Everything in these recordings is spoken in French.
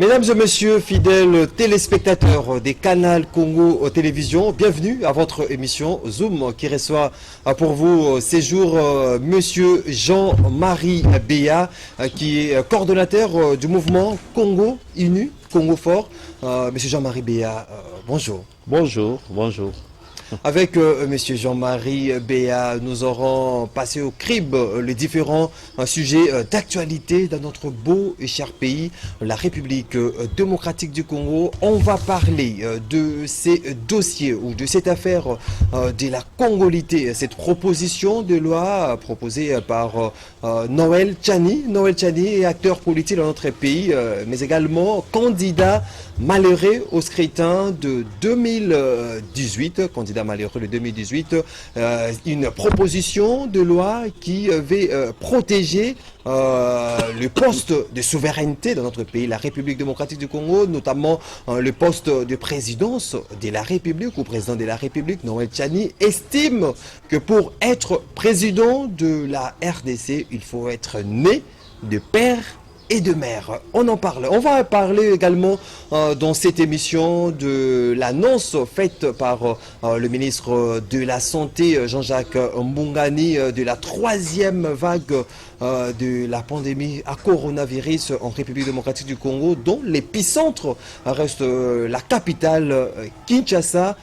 Mesdames et messieurs, fidèles téléspectateurs des canaux Congo Télévision, bienvenue à votre émission Zoom qui reçoit pour vous ces jours monsieur Jean-Marie Béa qui est coordonnateur du mouvement Congo Uni, Congo Fort. Monsieur Jean-Marie Béa, bonjour. Bonjour, bonjour. Avec monsieur Jean-Marie Béa, nous aurons passé au crible les différents sujets d'actualité dans notre beau et cher pays, la République démocratique du Congo. On va parler de ces dossiers ou de cette affaire de la congolité, cette proposition de loi proposée par Noël Tchani. Noël Tchani est acteur politique dans notre pays, mais également candidat malheureux au scrutin de 2018, candidat malheureux de 2018, une proposition de loi qui veut protéger le poste de souveraineté dans notre pays, la République démocratique du Congo, notamment le poste de présidence de la République ou président de la République. Noël Tchani estime que pour être président de la RDC, il faut être né de père et de mère. On en parle. On va parler également dans cette émission de l'annonce faite par le ministre de la Santé, Jean-Jacques Mbungani, de la troisième vague de la pandémie à coronavirus en République démocratique du Congo, dont l'épicentre reste la capitale Kinshasa.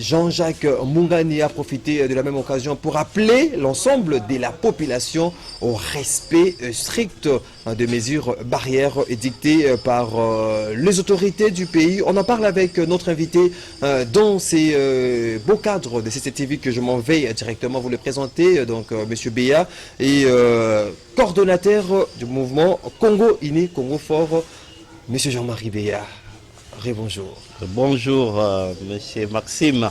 Jean-Jacques Mbungani a profité de la même occasion pour appeler l'ensemble de la population au respect strict de mesures barrières édictées par les autorités du pays. On en parle avec notre invité dans ces beaux cadres de CCTV que je m'en vais directement vous le présenter, donc Monsieur Béa, et coordonnateur du mouvement Congo Uni, Congo Fort, Monsieur Jean-Marie Béa. Bonjour. Bonjour, Monsieur Maxime.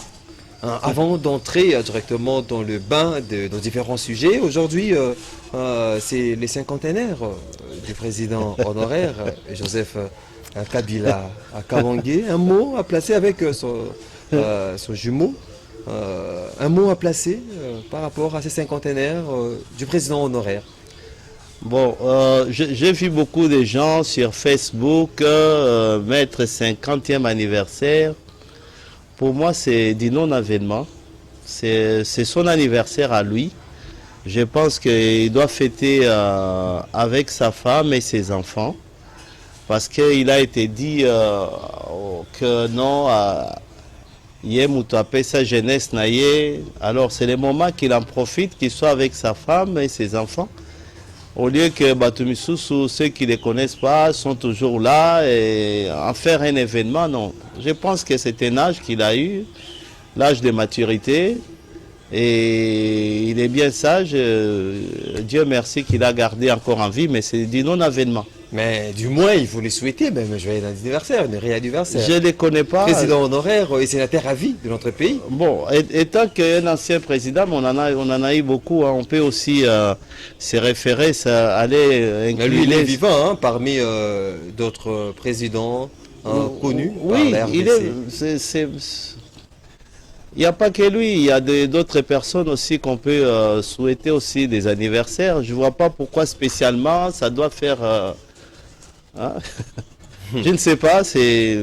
Avant d'entrer directement dans le bain de nos différents sujets, aujourd'hui, c'est les cinquantenaires du président honoraire, Joseph Kabila à Kawangé. Un mot à placer avec son jumeau, un mot à placer par rapport à ces cinquantenaires du président honoraire. Bon, j'ai vu beaucoup de gens sur Facebook mettre 50e anniversaire. Pour moi, c'est du non-avènement. C'est son anniversaire à lui. Je pense qu'il doit fêter avec sa femme et ses enfants. Parce qu'il a été dit que non, Yem ou sa jeunesse naïe. Alors c'est le moment qu'il en profite, qu'il soit avec sa femme et ses enfants. Au lieu que Batumisusu, ceux qui ne les connaissent pas, sont toujours là et en faire un événement, non. Je pense que c'est un âge qu'il a eu, l'âge de maturité, et il est bien sage. Dieu merci qu'il a gardé encore en vie, mais c'est du non-avènement. Mais du moins, il faut les souhaiter, même joyeux anniversaire, une réanniversaire. Je ne les connais pas. Président honoraire et sénateur à vie de notre pays. Bon, étant qu'un ancien président, on en a eu beaucoup. Hein. On peut aussi se référer, ça allait inclure. Lui, il est vivant hein, parmi d'autres présidents connus oui, par la RDC. Il n'y a pas que lui, il y a d'autres personnes aussi qu'on peut souhaiter aussi des anniversaires. Je ne vois pas pourquoi spécialement ça doit faire... hein? Je ne sais pas, c'est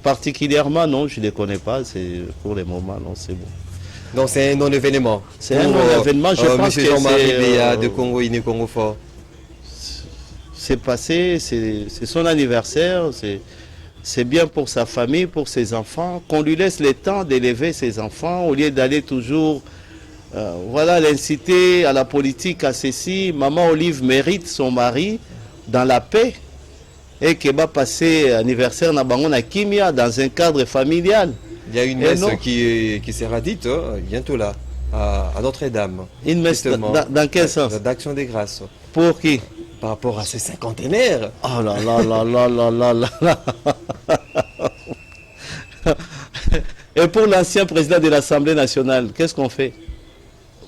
particulièrement, non, je ne les connais pas, c'est pour le moment, non, c'est bon. Donc c'est un non-événement. C'est un non-événement, je pense que Jean-Marie Béa de Congo Uni, Congo Fort. C'est passé, c'est son anniversaire, c'est bien pour sa famille, pour ses enfants, qu'on lui laisse le temps d'élever ses enfants au lieu d'aller toujours, voilà, l'inciter à la politique, à ceci. Maman Olive mérite son mari dans la paix et qu'elle va passer anniversaire na Kimia dans un cadre familial. Il y a une messe qui sera dite bientôt là, à Notre-Dame. Une messe dans quel sens? D'Action des Grâces. Pour qui? Par rapport à ces cinquantenaires. Oh là là là là là là là. Et pour l'ancien président de l'Assemblée nationale, qu'est-ce qu'on fait?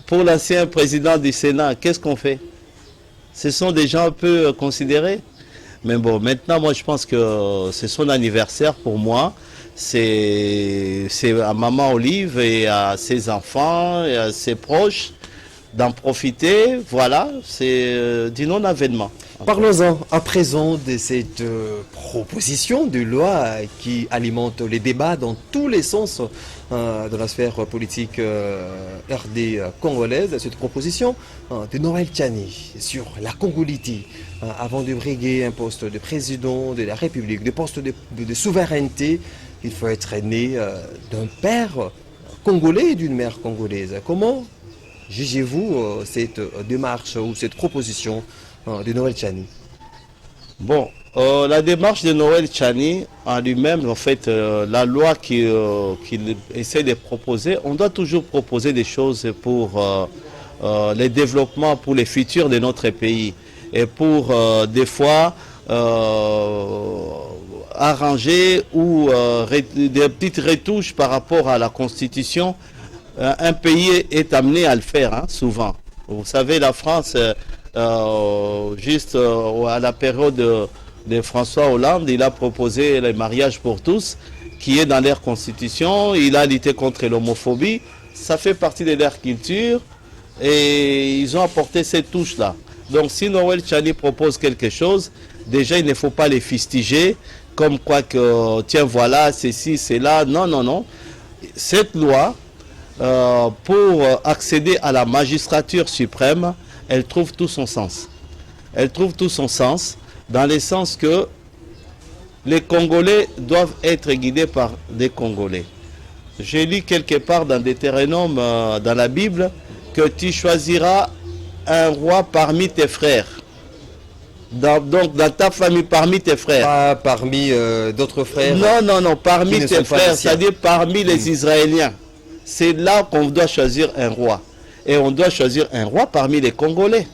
Pour l'ancien président du Sénat, qu'est-ce qu'on fait? Ce sont des gens un peu considérés. Mais bon, maintenant, moi, je pense que c'est son anniversaire pour moi. C'est à Maman Olive et à ses enfants et à ses proches d'en profiter. Voilà, c'est du non-avènement. Parlons-en à présent de cette proposition de loi qui alimente les débats dans tous les sens de la sphère politique RD congolaise. Cette proposition de Noël Tchani sur la congolité avant de briguer un poste de président de la République, de poste de souveraineté, il faut être né d'un père congolais et d'une mère congolaise. Comment jugez-vous cette démarche ou cette proposition de Noël Tchani? Bon, la démarche de Noël Tchani en lui-même, en fait, la loi qu'il essaie de proposer, on doit toujours proposer des choses pour les développements, pour les futurs de notre pays. Et pour, des fois, arranger ou des petites retouches par rapport à la Constitution. Un pays est amené à le faire, hein, souvent. Vous savez, la France... juste à la période de François Hollande, il a proposé le mariage pour tous, qui est dans leur constitution. Il a lutté contre l'homophobie. Ça fait partie de leur culture et ils ont apporté cette touche-là. Donc si Noël Tchani propose quelque chose, déjà il ne faut pas les fustiger, comme quoi que, tiens voilà, ceci, c'est là. Non, non, non. Cette loi, pour accéder à la magistrature suprême, elle trouve tout son sens. Elle trouve tout son sens dans le sens que les Congolais doivent être guidés par des Congolais. J'ai lu quelque part dans Deutéronome, dans la Bible, que tu choisiras un roi parmi tes frères. Donc dans ta famille, parmi tes frères. Pas parmi d'autres frères. Non, non, non, parmi tes frères, c'est-à-dire parmi les Israéliens. C'est là qu'on doit choisir un roi. Et on doit choisir un roi parmi les Congolais.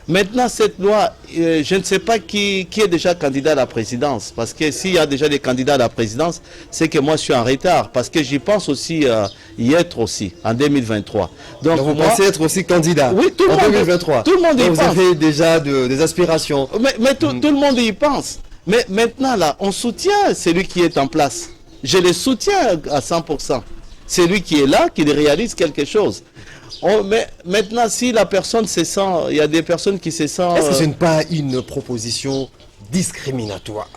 Maintenant, cette loi, je ne sais pas qui est déjà candidat à la présidence. Parce que s'il y a déjà des candidats à la présidence, c'est que moi je suis en retard. Parce que j'y pense aussi y être aussi, en 2023. Donc vous moi, pensez être aussi candidat oui, tout en le monde, 2023. Tout le monde y pense. Vous avez déjà des aspirations. Mais tout le monde y pense. Mais maintenant, là, on soutient celui qui est en place. Je le soutiens à 100%. C'est lui qui est là, qui réalise quelque chose. Mais maintenant, si la personne se sent, il y a des personnes qui se sentent... Est-ce que ce n'est pas une proposition discriminatoire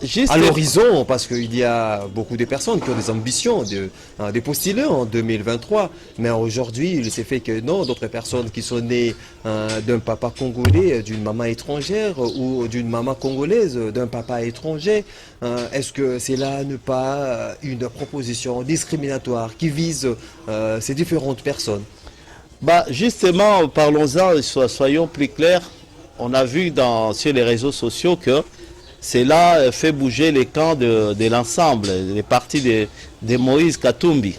juste à l'horizon, parce qu'il y a beaucoup de personnes qui ont des ambitions de postuler en 2023, mais aujourd'hui, il s'est fait que non, d'autres personnes qui sont nées d'un papa congolais, d'une maman étrangère, ou d'une maman congolaise, d'un papa étranger, est-ce que c'est là ne pas une proposition discriminatoire qui vise ces différentes personnes? Justement, parlons-en, soyons plus clairs. On a vu sur les réseaux sociaux que cela fait bouger les camps de l'ensemble, les partis de Moïse Katumbi.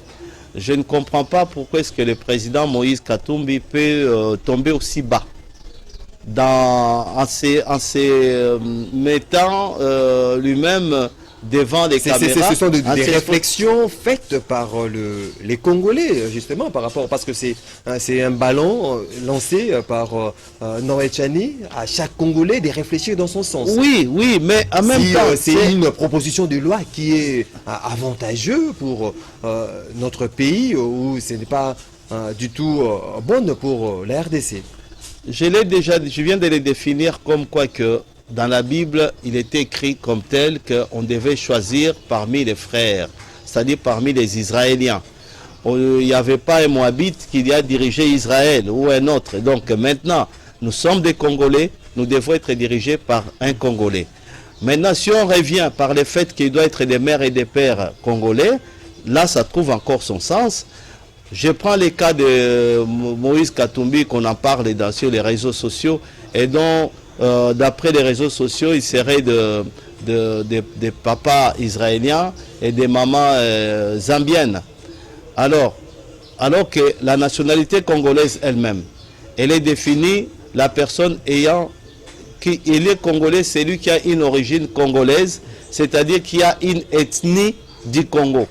Je ne comprends pas pourquoi est-ce que le président Moïse Katumbi peut tomber aussi bas en se mettant lui-même devant les caméras. Ce sont des réflexions faites par les Congolais, justement, par rapport, parce que c'est un ballon lancé par Noël Tchani à chaque Congolais de réfléchir dans son sens. Oui, oui, mais en même temps... c'est une proposition de loi qui est avantageuse pour notre pays, ou ce n'est pas du tout bonne pour la RDC. Je viens de les définir comme quoi que dans la Bible, il était écrit comme tel qu'on devait choisir parmi les frères, c'est-à-dire parmi les Israéliens. Il n'y avait pas un Moabite qui a dirigé Israël ou un autre. Donc maintenant, nous sommes des Congolais, nous devons être dirigés par un Congolais. Maintenant, si on revient par le fait qu'il doit être des mères et des pères congolais, là, ça trouve encore son sens. Je prends les cas de Moïse Katumbi qu'on en parle sur les réseaux sociaux et dont, d'après les réseaux sociaux, il serait des papas israéliens et des mamans zambiennes. Alors que la nationalité congolaise elle-même, elle est définie, la personne il est congolais, c'est lui qui a une origine congolaise, c'est-à-dire qui a une ethnie du Congo.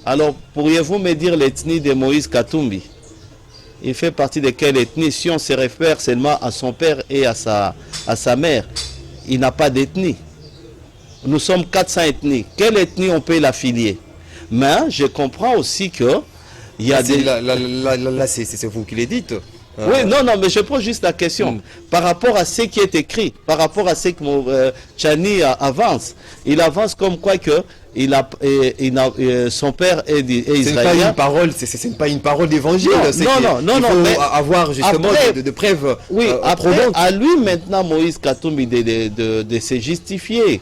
Alors, pourriez-vous me dire l'ethnie de Moïse Katumbi? Il fait partie de quelle ethnie? Si on se réfère seulement à son père et à sa mère, il n'a pas d'ethnie. Nous sommes 400 ethnies. Quelle ethnie on peut l'affilier? Mais je comprends aussi que il y a là, c'est vous qui le dites. Oui, non, non, mais je pose juste la question. Par rapport à ce qui est écrit, par rapport à ce que Tchani avance, il avance comme quoi que son père est israélien. C'est pas une parole d'évangile. Non, il faut mais avoir justement de preuves. Oui, après, à lui maintenant, Moïse Katumbi, de se justifier.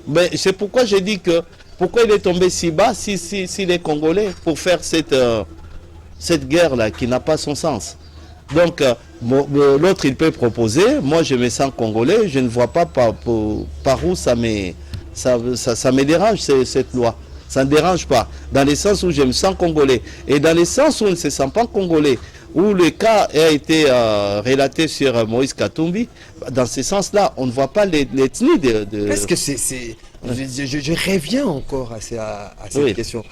Mais c'est pourquoi je dis que, pourquoi il est tombé si bas s'il est congolais pour faire cette guerre-là qui n'a pas son sens. Donc, l'autre, il peut proposer. Moi, je me sens congolais. Je ne vois pas par où ça me dérange, cette loi. Ça ne dérange pas. Dans le sens où je me sens congolais. Et dans le sens où on ne se sent pas congolais, où le cas a été relaté sur Moïse Katumbi, dans ce sens-là, on ne voit pas l'ethnie de... Est-ce que je reviens encore à cette question.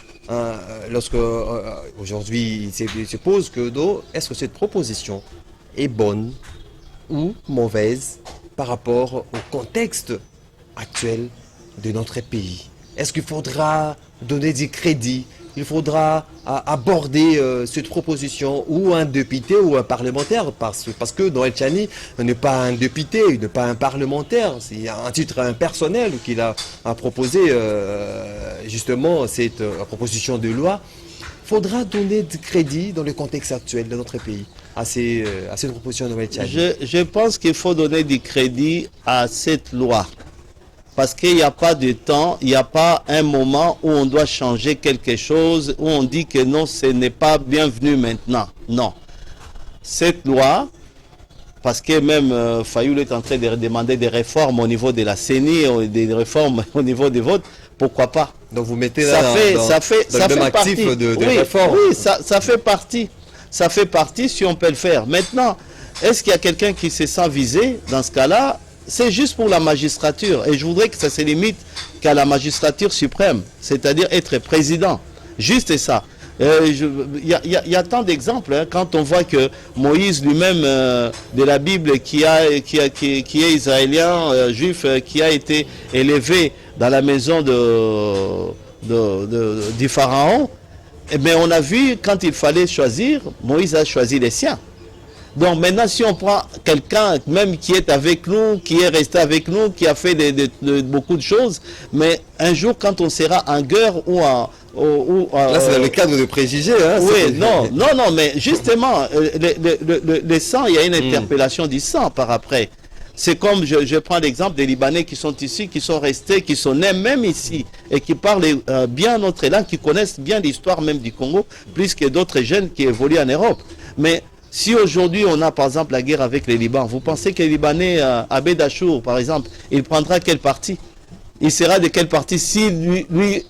Lorsque aujourd'hui il se pose que est-ce que cette proposition est bonne ou mauvaise par rapport au contexte actuel de notre pays? Est-ce qu'il faudra donner du crédit? Il faudra aborder cette proposition ou un député ou un parlementaire, parce que Noël Tchani n'est pas un député, il n'est pas un parlementaire, c'est un titre impersonnel qu'il a proposé justement cette proposition de loi. Il faudra donner du crédit dans le contexte actuel de notre pays à cette proposition de Noël Tchani. Je pense qu'il faut donner du crédit à cette loi. Parce qu'il n'y a pas de temps, il n'y a pas un moment où on doit changer quelque chose, où on dit que non, ce n'est pas bienvenu maintenant. Non. Cette loi, parce que même Fayoul est en train de demander des réformes au niveau de la CENI, des réformes au niveau des votes, pourquoi pas? Donc vous mettez ça fait partie de réformes. Oui, ça fait partie. Ça fait partie si on peut le faire. Maintenant, est-ce qu'il y a quelqu'un qui se sent visé dans ce cas-là? C'est juste pour la magistrature. Et je voudrais que ça se limite qu'à la magistrature suprême, c'est-à-dire être président. Juste ça. Il y a tant d'exemples, hein, quand on voit que Moïse lui-même de la Bible qui est israélien, juif, qui a été élevé dans la maison du pharaon, mais on a vu quand il fallait choisir, Moïse a choisi les siens. Donc maintenant, si on prend quelqu'un même qui est avec nous, qui est resté avec nous, qui a fait beaucoup de choses, mais un jour quand on sera en guerre ou là, c'est dans le cadre de préjugés. Hein, oui, non, mais justement, le sang, il y a une interpellation du sang par après. C'est comme, je prends l'exemple des Libanais qui sont ici, qui sont restés, qui sont nés même ici, et qui parlent bien notre langue, qui connaissent bien l'histoire même du Congo, plus que d'autres jeunes qui évoluent en Europe. Mais si aujourd'hui on a par exemple la guerre avec les Libans, vous pensez que les Libanais, Abed Achour par exemple, il prendra quel parti? Il sera de quel parti si lui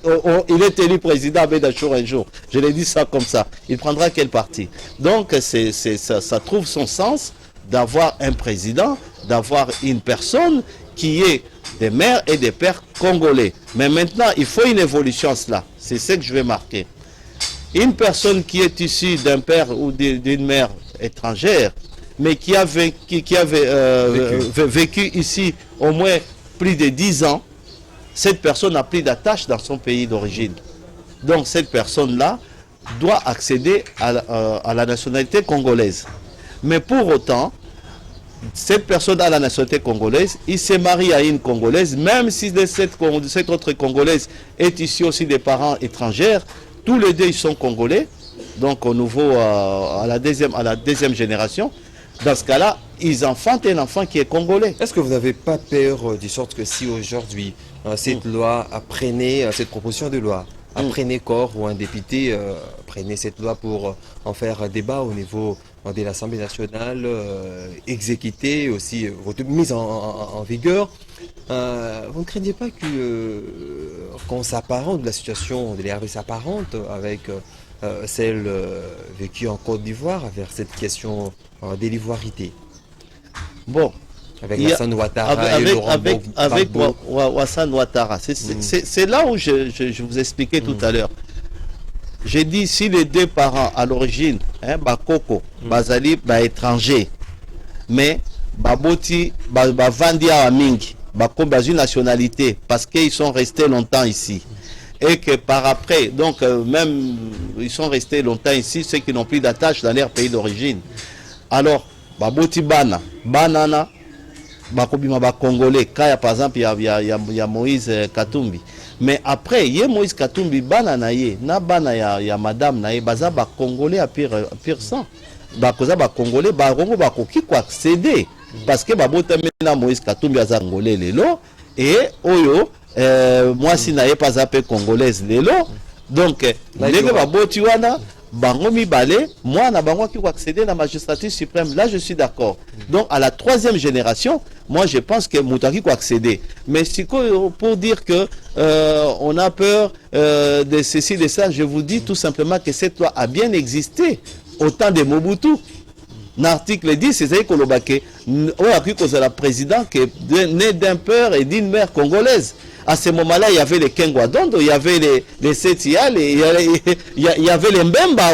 il est élu président Abed Achour un jour? Je l'ai dit ça comme ça. Il prendra quel parti? Donc ça trouve son sens d'avoir un président, d'avoir une personne qui est des mères et des pères congolais. Mais maintenant, il faut une évolution à cela. C'est ce que je vais marquer. Une personne qui est issue d'un père ou d'une mère étrangère, mais qui avait vécu ici au moins plus de 10 ans, cette personne n'a plus d'attache dans son pays d'origine. Donc cette personne-là doit accéder à la nationalité congolaise. Mais pour autant, cette personne a la nationalité congolaise, il se marie à une Congolaise, même si cette autre Congolaise est issue aussi des parents étrangers, tous les deux ils sont Congolais. Donc au niveau à la deuxième génération, dans ce cas-là, ils enfantent un enfant qui est congolais. Est-ce que vous n'avez pas peur de sorte que si aujourd'hui cette loi apprenait, cette proposition de loi apprenait corps ou un député prenait cette loi pour en faire un débat au niveau de l'Assemblée nationale, exécutée aussi, mise en vigueur, vous ne craignez pas qu'on s'apparente, la situation de l'RV s'apparente avec celle vécue en Côte d'Ivoire, avec cette question de l'ivoirité? Bon. Avec Hassan Ouattara avec Hassan Ouattara. C'est là où je vous expliquais tout à l'heure. J'ai dit, si les deux parents à l'origine, Bakoko, Bazali, étranger, mais Baboti, Bavandia Amingi, Bako, une nationalité, parce qu'ils sont restés longtemps ici. Et que par après, donc même ils sont restés longtemps ici, ceux qui n'ont plus d'attache dans leur pays d'origine. Alors, baboti bana, banana, bakobima ba Congolais, kaya par exemple, il y a Moïse Katumbi. Mais après, il y a Moïse Katumbi, banana ye, na bana ya madame na ye, baza ba Congolais à pire sang. Bakoza ba Congolais, ba rongo ba koki ko accéder. Parce que babota mena Moïse Katumbi aza Congolais lelo, et oyo, moi si na ye pas appelé Congolaise lelo, donc, ndenge baboti wana, bango mibale, moi na bango qui accéder à la magistrature suprême, là je suis d'accord. Donc à la troisième génération, moi je pense que Moutaki peut accéder. Mais pour dire que on a peur de ceci, de ça, je vous dis tout simplement que cette loi a bien existé au temps de Mobutu. L'article 10, c'est que le président qui est né d'un père et d'une mère congolaise. À ce moment-là, il y avait les Kengwadondo, il y avait les Setial, il y avait les Mbemba,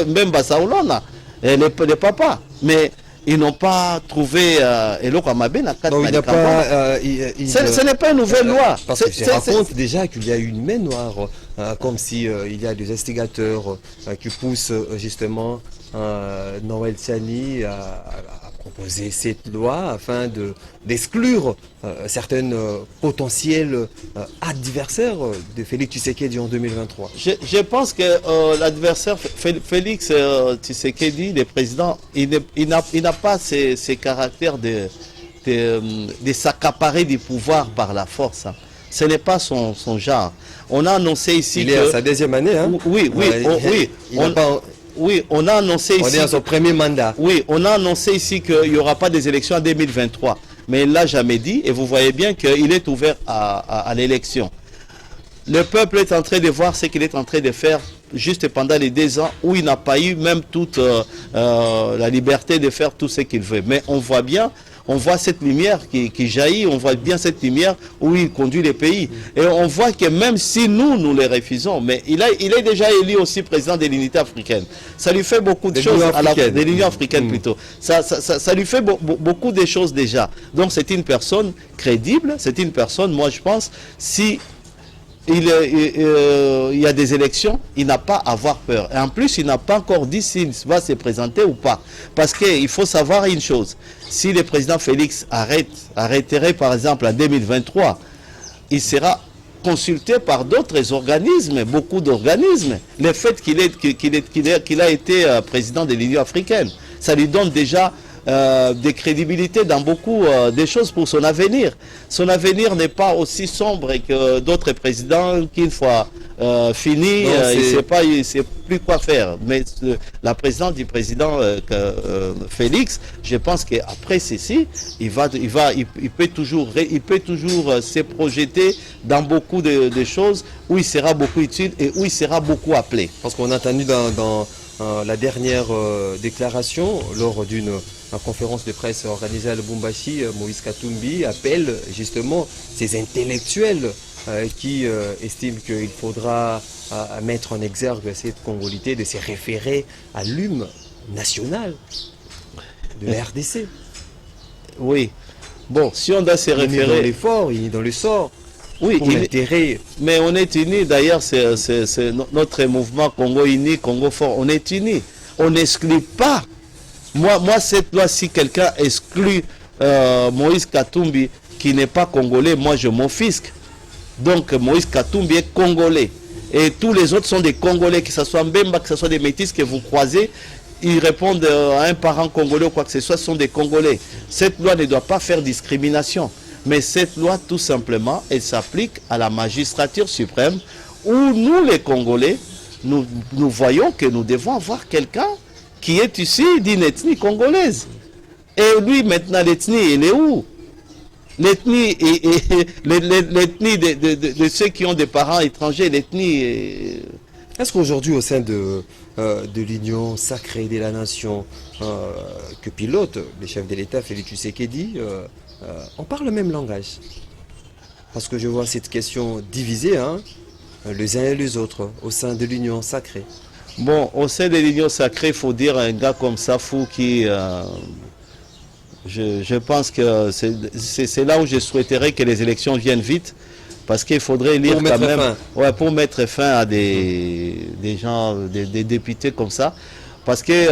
Mbemba Saoulona, les papas. Mais ils n'ont pas trouvé ce n'est pas une nouvelle loi. Parce que je raconte déjà qu'il y a une main noire, comme si il y a des instigateurs qui poussent justement Noël Tiani à proposer cette loi afin d'exclure certains potentiels adversaires de Félix Tshisekedi en 2023. Je pense que l'adversaire Félix Tshisekedi, le président, il n'a pas ces caractères de s'accaparer du pouvoir par la force. Hein. Ce n'est pas son genre. On a annoncé ici il est à sa deuxième année. Hein? Oui. Oui, on a annoncé ici... On est à son premier mandat. Oui, on a annoncé ici qu'il n'y aura pas des élections en 2023. Mais il ne l'a jamais dit et vous voyez bien qu'il est ouvert à l'élection. Le peuple est en train de voir ce qu'il est en train de faire juste pendant les 2 ans où il n'a pas eu même toute la liberté de faire tout ce qu'il veut. Mais on voit bien, on voit cette lumière qui jaillit, on voit bien cette lumière où il conduit les pays. Et on voit que même si nous les refusons, mais il est déjà élu aussi président de l'unité africaine. Ça lui fait beaucoup de choses, de l'Union africaine plutôt. Ça lui fait beaucoup de choses déjà. Donc c'est une personne crédible, c'est une personne, moi je pense, si... il y a des élections, il n'a pas à avoir peur. Et en plus, il n'a pas encore dit s'il va se présenter ou pas. Parce qu'il faut savoir une chose. Si le président Félix arrêterait par exemple en 2023, il sera consulté par d'autres organismes, beaucoup d'organismes. Le fait qu'il a été président de l'Union africaine, ça lui donne déjà... de crédibilité dans beaucoup de choses pour son avenir. Son avenir n'est pas aussi sombre que d'autres présidents qui, une fois fini, il ne sait plus quoi faire. Mais la présidence du président Félix, je pense qu'après ceci, il peut toujours se projeter dans beaucoup de choses où il sera beaucoup utile et où il sera beaucoup appelé. Parce qu'on a entendu dans la dernière déclaration lors d'une conférence de presse organisée à Lubumbashi, Moïse Katumbi appelle justement ces intellectuels qui estiment qu'il faudra mettre en exergue cette congolité de se référer à l'hymne national de la RDC. Oui. Bon, si on doit se référer... Il est dans l'effort, il est dans le sort. Oui, mais on est unis. D'ailleurs, c'est notre mouvement Congo uni, Congo fort. On est unis. On n'exclut pas. Moi, cette loi, si quelqu'un exclut Moïse Katumbi, qui n'est pas congolais, moi, je m'offusque. Donc, Moïse Katumbi est congolais. Et tous les autres sont des Congolais, que ce soit Mbemba, que ce soit des métis que vous croisez, ils répondent à un parent congolais ou quoi que ce soit, sont des Congolais. Cette loi ne doit pas faire discrimination. Mais cette loi, tout simplement, elle s'applique à la magistrature suprême où nous, les Congolais, nous voyons que nous devons avoir quelqu'un qui est issu d'une ethnie congolaise. Et lui, maintenant, l'ethnie, il est où? L'ethnie de ceux qui ont des parents étrangers, l'ethnie... Est-ce qu'aujourd'hui, au sein de l'Union sacrée de la nation que pilote le chef de l'État, Félix Tshisekedi, on parle le même langage? Parce que je vois cette question divisée, hein, les uns et les autres, au sein de l'Union sacrée. Bon, au sein de l'Union sacrée, il faut dire un gars comme Safou qui... je pense que c'est là où je souhaiterais que les élections viennent vite. Parce qu'il faudrait lire quand même... Ouais, pour mettre fin à des gens, des députés comme ça. Parce que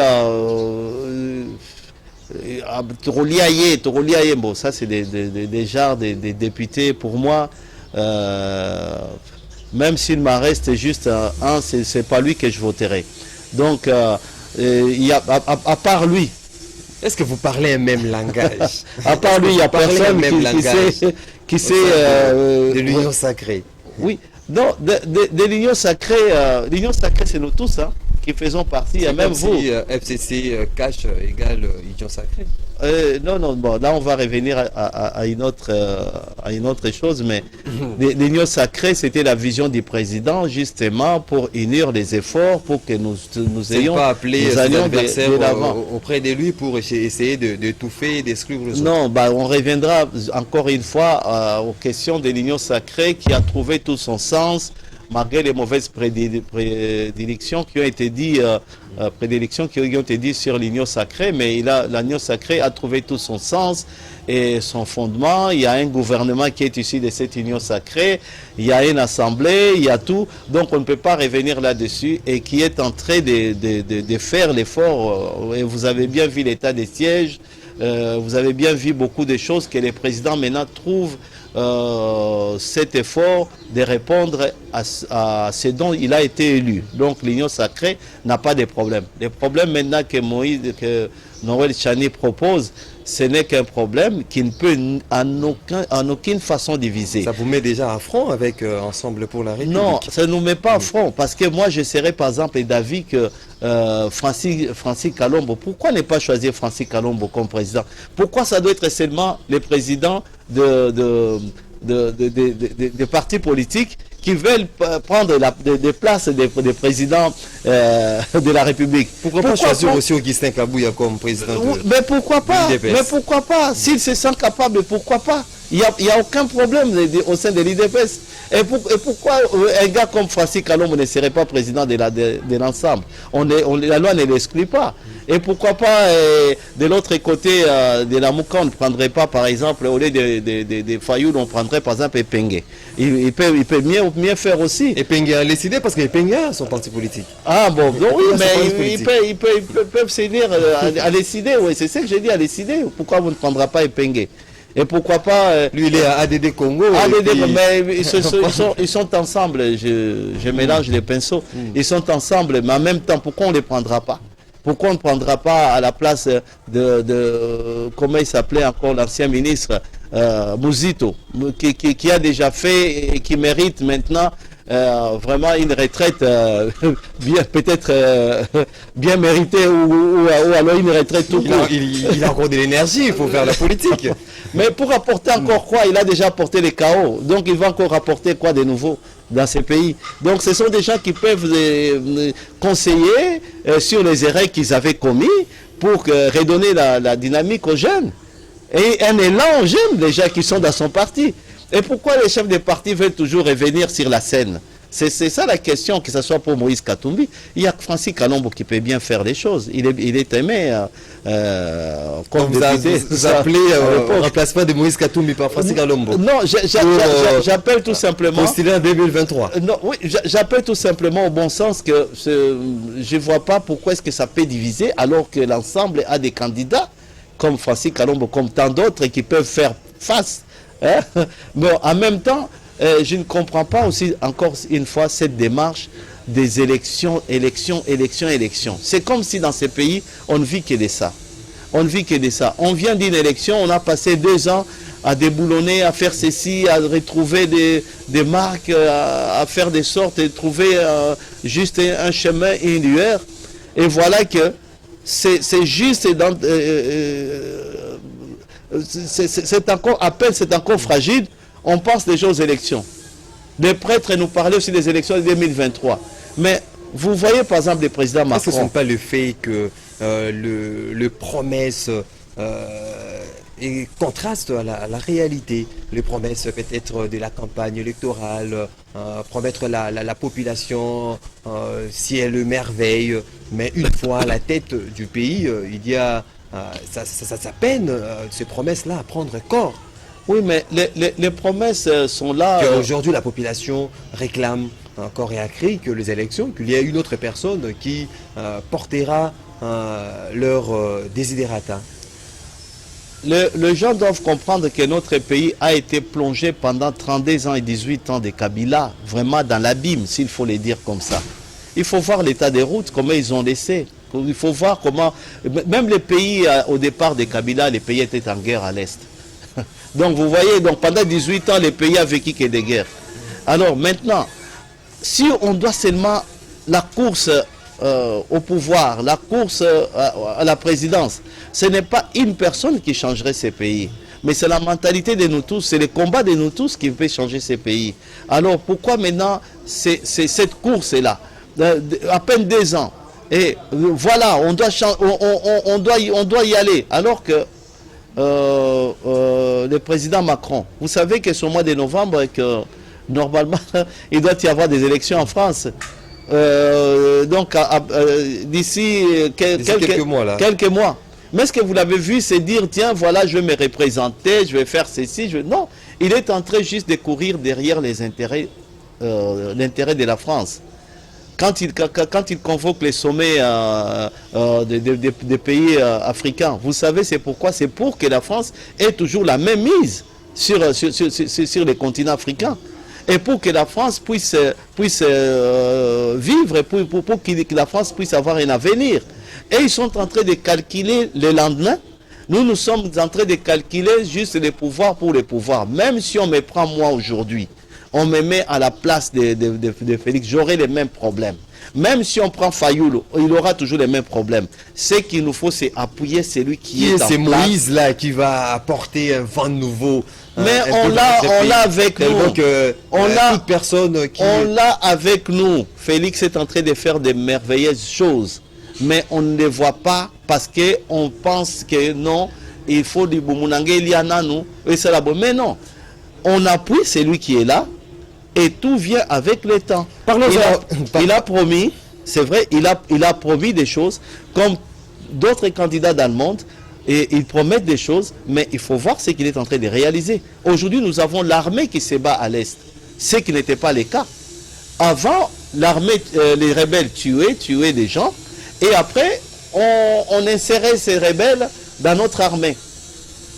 bon, ça c'est des genres des députés pour moi. Même s'il m'en reste juste un, c'est pas lui que je voterai. Donc, il y a, à part lui, Est-ce que vous parlez un même langage? à part lui, il n'y a personne qui sait de l'union sacrée. oui, non, de l'union sacrée, c'est nous tous hein, qui faisons partie, et même vous. Si FCC cash égale union sacrée. Non, bon, là on va revenir à une autre chose, mais l'union sacrée, c'était la vision du président justement pour unir les efforts, pour que nous ayons, pas appeler nous allions de l'avant. auprès de lui pour essayer d'étouffer et d'exclure les autres. Non, bah, on reviendra encore une fois aux questions de l'union sacrée qui a trouvé tout son sens malgré les mauvaises prédilections qui ont été dites, sur l'union sacrée, mais l'union sacrée a trouvé tout son sens et son fondement. Il y a un gouvernement qui est issu de cette union sacrée, il y a une assemblée, il y a tout, donc on ne peut pas revenir là-dessus et qui est en train de faire l'effort. Et vous avez bien vu l'état des sièges, vous avez bien vu beaucoup de choses que les présidents maintenant trouvent cet effort de répondre à ce dont il a été élu. Donc l'union sacrée n'a pas de problème. Le problème maintenant que Noël Chani propose, ce n'est qu'un problème qui ne peut en aucune façon diviser. Ça vous met déjà à front avec Ensemble pour la République? Non, ça ne nous met pas à front, parce que moi je serais par exemple d'avis que Francis Kalombo, pourquoi ne pas choisir Francis Kalombo comme président? Pourquoi ça doit être seulement les présidents de partis politiques qui veulent prendre des places des présidents de la République? Pourquoi pas choisir aussi Augustin Kabouya comme président mais pourquoi pas? l'UDPS? Mais pourquoi pas? S'ils se sentent capables, pourquoi pas? Il n'y a aucun problème au sein de l'UDPS. Et pourquoi un gars comme Francis Kalombo ne serait pas président de l'ensemble? La loi ne l'exclut pas. Et pourquoi pas, de l'autre côté de la Mouka, on ne prendrait pas, par exemple, au lieu de Fayoul, on prendrait par exemple Epengue. Il peut mieux faire aussi. Epengue a décidé parce que Epengue a son parti politique. Ah bon, donc oui, mais ils peuvent se dire à décider, oui, c'est ce que j'ai dit, à décider. Pourquoi vous ne prendrez pas Epengue? Et pourquoi pas... lui, il est à ADD Congo. ADD, mais ils sont ensemble, je mélange les pinceaux. Ils sont ensemble, mais en même temps, pourquoi on ne les prendra pas? Pourquoi on ne prendra pas à la place comment il s'appelait encore l'ancien ministre, Mouzito, qui a déjà fait et qui mérite maintenant vraiment une retraite peut-être bien méritée ou alors une retraite tout court. Il a encore de l'énergie, il faut faire la politique. Mais pour apporter encore quoi? Il a déjà apporté les chaos. Donc il va encore apporter quoi de nouveau dans ces pays? Donc ce sont des gens qui peuvent conseiller sur les erreurs qu'ils avaient commis pour redonner la dynamique aux jeunes. Et un élan aux jeunes, les gens qui sont dans son parti. Et pourquoi les chefs de parti veulent toujours revenir sur la scène? C'est ça la question, que ce soit pour Moïse Katumbi. Il y a Francis Kalombo qui peut bien faire les choses. Il est aimé comme député. Vous appelez au remplacement de Moïse Katumbi par Francis Kalombo? Non, j'appelle tout simplement... Postulé en 2023. Non, oui, j'appelle tout simplement au bon sens que je ne vois pas pourquoi est-ce que ça peut diviser alors que l'ensemble a des candidats comme Francis Kalombo, comme tant d'autres qui peuvent faire face. Hein? Mais en même temps, je ne comprends pas aussi, encore une fois, cette démarche des élections. C'est comme si dans ces pays, on ne vit que de ça. On vient d'une élection, on a passé 2 ans à déboulonner, à faire ceci, à retrouver des marques, à faire des sortes, et trouver juste un chemin et une lueur. Et voilà que c'est juste c'est encore fragile. On pense déjà aux élections. Les prêtres nous parlaient aussi des élections de 2023. Mais vous voyez par exemple le président Macron. Est-ce que ce n'est pas le fait que le promesse contraste à la réalité? Les promesses peut-être de la campagne électorale, promettre la population ciel merveille, mais une fois à la tête du pays, il y a ça peine ces promesses-là à prendre corps. Oui, mais les promesses sont là. Aujourd'hui, la population réclame encore et à cri que les élections, qu'il y a une autre personne qui portera leur desiderata. Les gens doivent comprendre que notre pays a été plongé pendant 32 ans et 18 ans de Kabila, vraiment dans l'abîme, s'il faut le dire comme ça. Il faut voir l'état des routes, comment ils ont laissé. Il faut voir comment... Même les pays, au départ de Kabila, les pays étaient en guerre à l'Est. Donc vous voyez, donc pendant 18 ans, les pays ont vécu que des guerres. Alors maintenant, si on doit seulement la course au pouvoir, la course à la présidence, ce n'est pas une personne qui changerait ces pays. Mais c'est la mentalité de nous tous, c'est le combat de nous tous qui peut changer ces pays. Alors pourquoi maintenant cette course-là, à peine 2 ans, et voilà, on doit y aller, alors que le président Macron, vous savez que c'est au mois de novembre que normalement il doit y avoir des élections en France. Donc d'ici quelques mois. Mais ce que vous l'avez vu, c'est dire, tiens, voilà, je vais me représenter, je vais faire ceci. Non, il est en train juste de courir derrière les intérêts, l'intérêt de la France. Quand il convoque les sommets des pays africains, vous savez, c'est pourquoi? C'est pour que la France ait toujours la même mise sur les continents africains. Et pour que la France puisse vivre, et pour que la France puisse avoir un avenir. Et ils sont en train de calculer le lendemain. Nous sommes en train de calculer juste les pouvoirs pour les pouvoirs. Même si on me prend moi aujourd'hui, on me met à la place de Félix, j'aurai les mêmes problèmes. Même si on prend Fayoulou, il aura toujours les mêmes problèmes. Ce qu'il nous faut, c'est appuyer celui qui est en place. C'est Moïse là qui va apporter un vent nouveau. Mais on l'a avec nous. Donc, on l'a avec nous. Félix est en train de faire de merveilleuses choses. Mais on ne les voit pas parce qu'on pense que non, il faut du Boumounangue, il y en a nous. Mais non, on appuie celui qui est là et tout vient avec le temps. Il a promis, c'est vrai, il a promis des choses comme d'autres candidats dans le monde. Et ils promettent des choses, mais il faut voir ce qu'il est en train de réaliser. Aujourd'hui, nous avons l'armée qui se bat à l'Est, ce qui n'était pas le cas. Avant, l'armée, les rebelles tuaient des gens, et après, on insérait ces rebelles dans notre armée.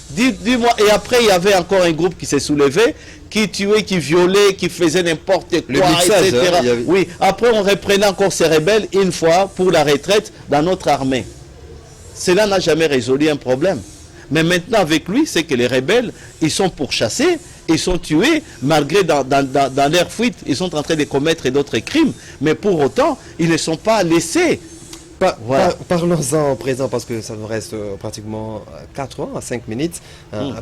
Dis-moi, et après, il y avait encore un groupe qui s'est soulevé, qui tuait, qui violait, qui faisait n'importe quoi, etc. Oui, après, on reprenait encore ces rebelles une fois pour la retraite dans notre armée. Cela n'a jamais résolu un problème. Mais maintenant, avec lui, c'est que les rebelles, ils sont pourchassés, ils sont tués, malgré dans leur fuite, ils sont en train de commettre d'autres crimes. Mais pour autant, ils ne sont pas laissés. Voilà. Parlons-en en présent, parce que ça nous reste pratiquement 4 ans, 5 minutes.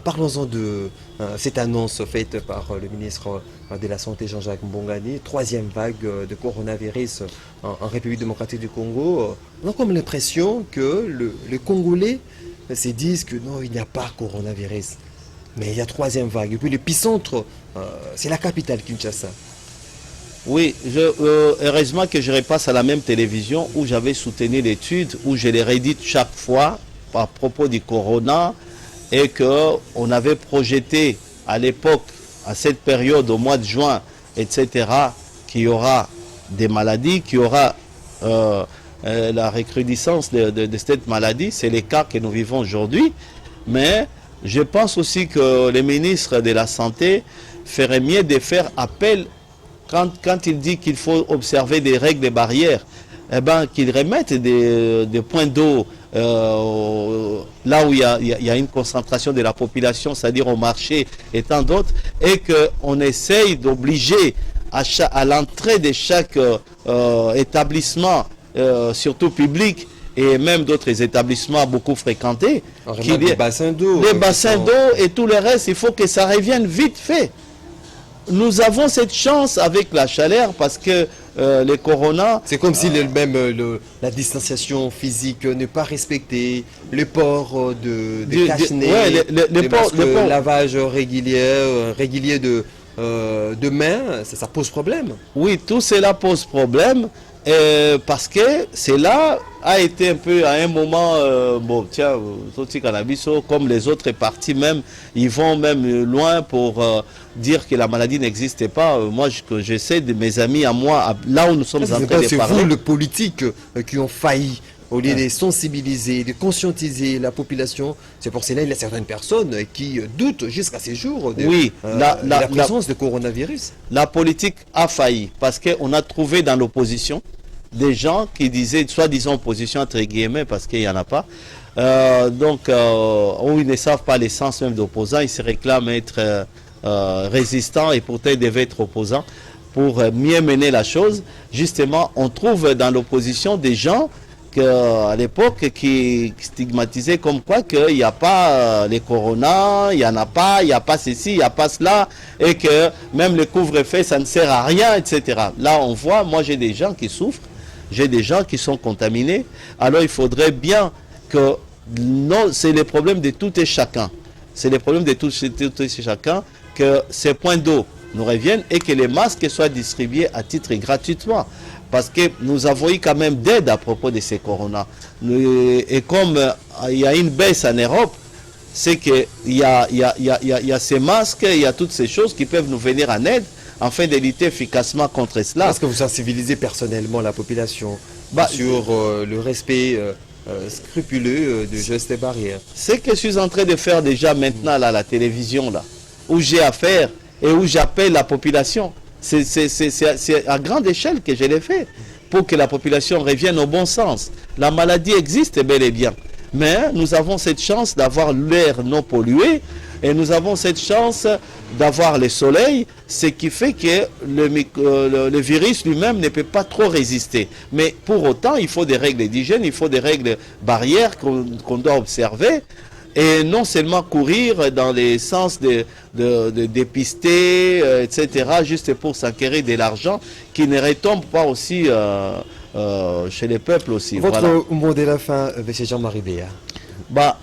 Parlons-en de cette annonce faite par le ministre de la Santé, Jean-Jacques Mbongani, 3e vague de coronavirus en République démocratique du Congo. On a comme l'impression que les Congolais se disent que non, il n'y a pas coronavirus. Mais il y a 3e vague. Et puis l'épicentre, c'est la capitale, Kinshasa. Oui, heureusement que je repasse à la même télévision où j'avais soutenu l'étude, où je l'ai redite chaque fois à propos du corona et qu'on avait projeté à l'époque, à cette période, au mois de juin, etc., qu'il y aura des maladies, qu'il y aura la recrudescence de cette maladie. C'est le cas que nous vivons aujourd'hui. Mais je pense aussi que le ministre de la Santé ferait mieux de faire appel quand il dit qu'il faut observer des règles, des barrières, eh ben, qu'il remette des points d'eau là où il y a une concentration de la population, c'est-à-dire au marché et tant d'autres, et qu'on essaye d'obliger à l'entrée de chaque établissement, surtout public, et même d'autres établissements beaucoup fréquentés, des bassins d'eau. Les bassins d'eau et tout le reste, il faut que ça revienne vite fait. Nous avons cette chance avec la chaleur parce que les corona... C'est comme si même la distanciation physique n'est pas respectée, le port de cache-nez, le lavage régulier de mains, ça pose problème. Oui, tout cela pose problème parce que cela a été un peu à un moment, bon tiens, comme les autres partis même, ils vont même loin pour dire que la maladie n'existait pas. Moi, j'essaie de mes amis à moi, là où nous sommes en train de parler. C'est vous, les politiques, qui ont failli. Au lieu de sensibiliser, de conscientiser la population, c'est pour cela qu'il y a certaines personnes qui doutent jusqu'à ces jours de la présence de coronavirus. La politique a failli parce qu'on a trouvé dans l'opposition des gens qui disaient, soi-disant opposition entre guillemets, parce qu'il n'y en a pas, où ils ne savent pas l'essence même d'opposants, ils se réclament être résistants et pourtant ils devaient être opposants pour mieux mener la chose. Justement, on trouve dans l'opposition des gens à l'époque qui stigmatisaient comme quoi qu'il n'y a pas les corona, il n'y en a pas, il n'y a pas ceci, il n'y a pas cela, et que même le couvre-feu, ça ne sert à rien, etc. Là, on voit, moi j'ai des gens qui souffrent, j'ai des gens qui sont contaminés, alors il faudrait bien que, non, c'est le problème de tout et chacun, c'est le problème de tout et chacun, que ces points d'eau nous reviennent et que les masques soient distribués à titre gratuitement. Parce que nous avons eu quand même d'aide à propos de ces corona. Et comme il y a une baisse en Europe, c'est qu'il y a ces masques, il y a toutes ces choses qui peuvent nous venir en aide afin de lutter efficacement contre cela. Est-ce que vous sensibilisez personnellement la population sur le respect scrupuleux de gestes et barrières? C'est ce que je suis en train de faire déjà maintenant là, à la télévision, là, où j'ai affaire et où j'appelle la population. C'est à grande échelle que je l'ai fait pour que la population revienne au bon sens. La maladie existe bel et bien, mais nous avons cette chance d'avoir l'air non pollué et nous avons cette chance d'avoir le soleil, ce qui fait que le virus lui-même ne peut pas trop résister. Mais pour autant, il faut des règles d'hygiène, il faut des règles barrières qu'on doit observer. Et non seulement courir dans les sens de dépister, etc., juste pour s'acquérir de l'argent qui ne retombe pas aussi chez les peuples aussi. Votre mot de la fin, M. Jean-Marie Béa?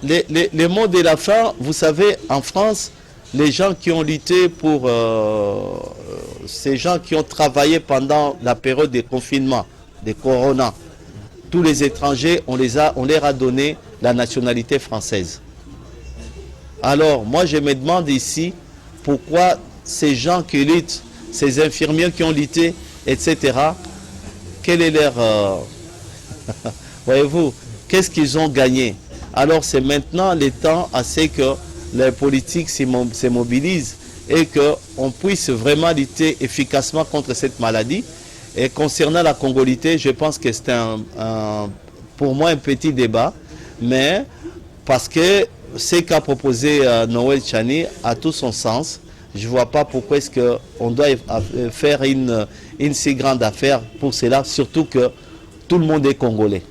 Les mots de la fin, vous savez, en France, les gens qui ont lutté pour ces gens qui ont travaillé pendant la période des confinements, des corona, tous les étrangers, on leur a donné la nationalité française. Alors, moi, je me demande ici, pourquoi ces gens qui luttent, ces infirmiers qui ont lutté, etc., quel est leur... voyez-vous, qu'est-ce qu'ils ont gagné? Alors, c'est maintenant le temps à ce que les politiques se mobilisent et qu'on puisse vraiment lutter efficacement contre cette maladie. Et concernant la congolité, je pense que c'est pour moi un petit débat, mais parce que ce qu'a proposé Noël Tchani a tout son sens. Je ne vois pas pourquoi est-ce qu'on doit faire une si grande affaire pour cela, surtout que tout le monde est congolais.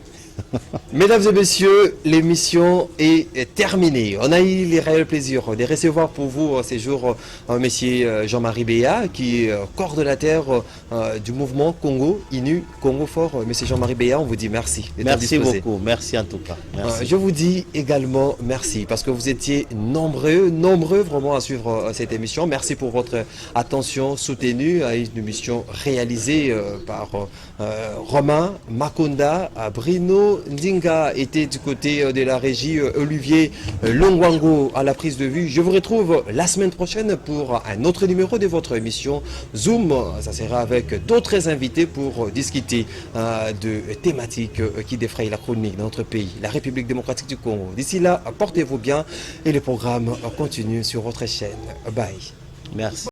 Mesdames et messieurs, l'émission est terminée. On a eu le réel plaisir de recevoir pour vous ces jours monsieur Jean-Marie Béa, qui est coordonnateur du mouvement Congo Inu Congo Fort. Monsieur Jean-Marie Béa, on vous dit merci. Merci beaucoup, merci en tout cas. Merci. Je vous dis également merci parce que vous étiez nombreux vraiment à suivre cette émission. Merci pour votre attention soutenue à une émission réalisée par Romain Makonda, Brino Ndinga était du côté de la régie, Olivier Longwango à la prise de vue. Je vous retrouve la semaine prochaine pour un autre numéro de votre émission Zoom. Ça sera avec d'autres invités pour discuter de thématiques qui défrayent la chronique de notre pays, la République démocratique du Congo. D'ici là, portez-vous bien et le programme continue sur votre chaîne. Bye. Merci.